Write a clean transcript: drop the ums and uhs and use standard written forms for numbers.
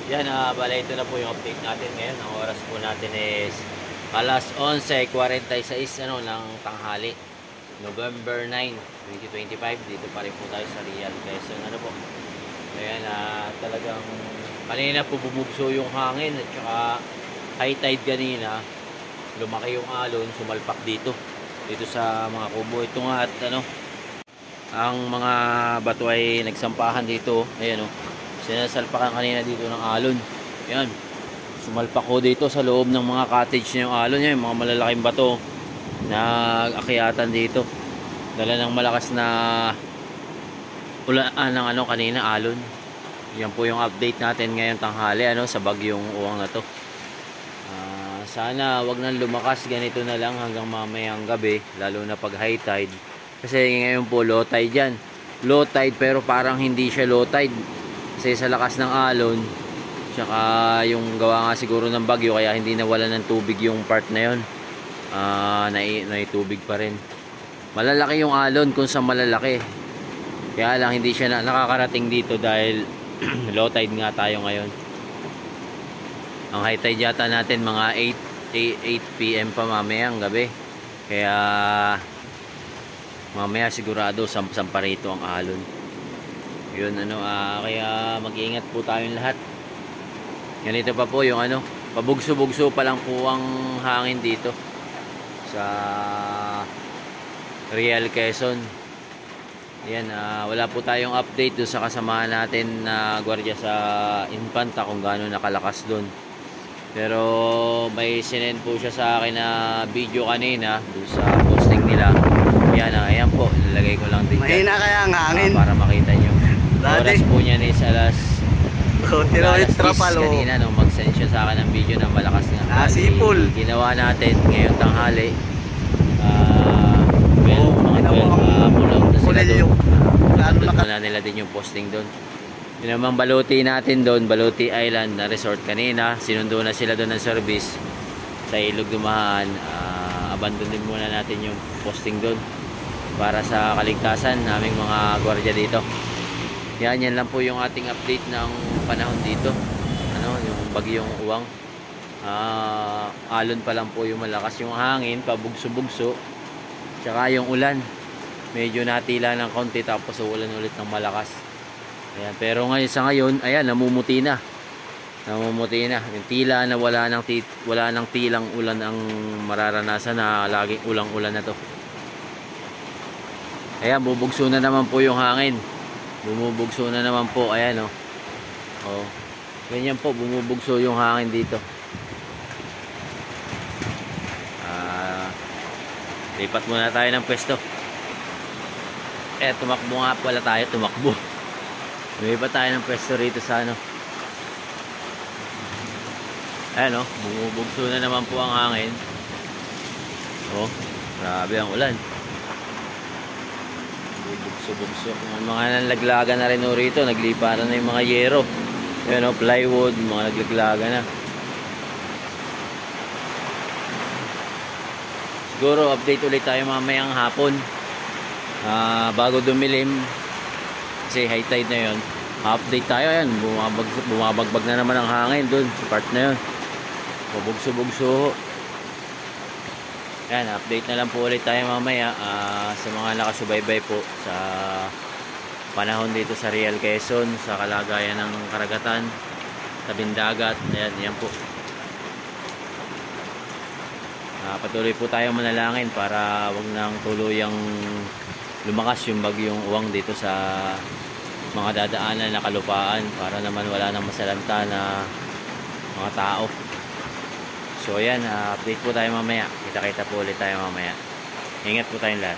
Yan, bala ito na po yung update natin ngayon. Ang oras po natin is alas 11:46 ng tanghali. November 9, 2025. Dito pa rin po tayo sa Real Quezon. Ano po? Ayan, talagang kanina po bumugso yung hangin at saka high tide kanina. Lumaki yung alon, sumalpak dito sa mga kubo. Ito nga at ang mga bato ay nagsampahan dito. Ayan sinasalpakan kanina dito ng alon. Yan, sumalpak ko dito sa loob ng mga cottage na yung alon. Yan, mga malalaking bato nag-akyatan dito, dala ng malakas na ulan ng kanina alon. Yan po yung update natin ngayon tanghali sa bagyong uwang na to. Sana wag nang lumakas, ganito na lang hanggang mamayang gabi, lalo na pag high tide, kasi ngayon po low tide yan. Low tide pero parang hindi siya low tide kasi sa lakas ng alon, tsaka yung gawa nga siguro ng bagyo, kaya hindi nawalan ng tubig yung part na yun. Naitubig pa rin. Malalaki yung alon kung sa malalaki, kaya lang hindi siya nakakarating dito dahil low tide nga tayo ngayon. Ang high tide yata natin mga 8 PM pa mamayang gabi, kaya mamaya sigurado sampa rito ang alon. Yun kaya mag-iingat po tayong lahat. Ganito pa po yung pabugso-bugso pa lang po ang hangin dito sa Real Quezon. Yan, wala po tayong update doon sa kasamahan natin na gwardiya sa Infanta kung gaano nakalakas doon. Pero may sinend po siya sa akin na video kanina doon sa posting nila. Yan, ayan po, nilagay ko lang din dyan. Mahina kaya ang hangin para makita nyo. Oras po niyan is alas 10 kanina nung mag-send siya sa akin ng video na malakas nga. Sipol. Ginawa natin ngayon tanghali. Mga 12 pull out na sila doon. Doon na nila din yung posting doon. Yun namang Baluti natin doon, Baluti Island na resort kanina. Sinundo na sila doon ng service sa Ilog Dumaan. Abandonin muna natin yung posting doon para sa kaligtasan naming mga gwardiya dito. Yan lang po yung ating update ng panahon dito. Yung bagyong uwang. Alon pa lang po yung malakas yung hangin, pabugso-bugso. Tsaka yung ulan, medyo natila ng konti tapos ulan ulit ng malakas. Ayan, pero ngayon ayan, namumuti na. Yung tila na wala nang tilang ulan ang mararanasan, na laging ulang-ulan na to. Ayan, bubugso na naman po yung hangin. Bumubugso na naman po, ayan ganyan po, bumubugso yung hangin dito. Lipat muna tayo ng pwesto. Tumakbo nga pala tayo, tumakbo. Lipat tayo ng pwesto rito sa ayan bumubugso na naman po ang hangin. Grabe ang ulan. Bugso. Mga nalaglaga na rin rito, nagliparan na yung mga yero. Ayan plywood, mga naglaglaga na. Siguro update ulit tayo mamayang hapon, bago dumilim, kasi high tide na yun. Update tayo. Ayan, bumabagbag na naman ang hangin doon sa part na yun. Bugso. Yan, update na lang po ulit tayo mamaya sa mga nakasubaybay po sa panahon dito sa Real Quezon, sa kalagayan ng karagatan, tabing dagat. Yan po. Patuloy po tayo manalangin para wag nang tuluyang lumakas yung bagyong uwang dito sa mga dadaanan na kalupaan, para naman wala nang masalanta na mga tao. So ayan, update po tayo mamaya. Kita-kita po ulit tayo mamaya. Ingat po tayong lahat.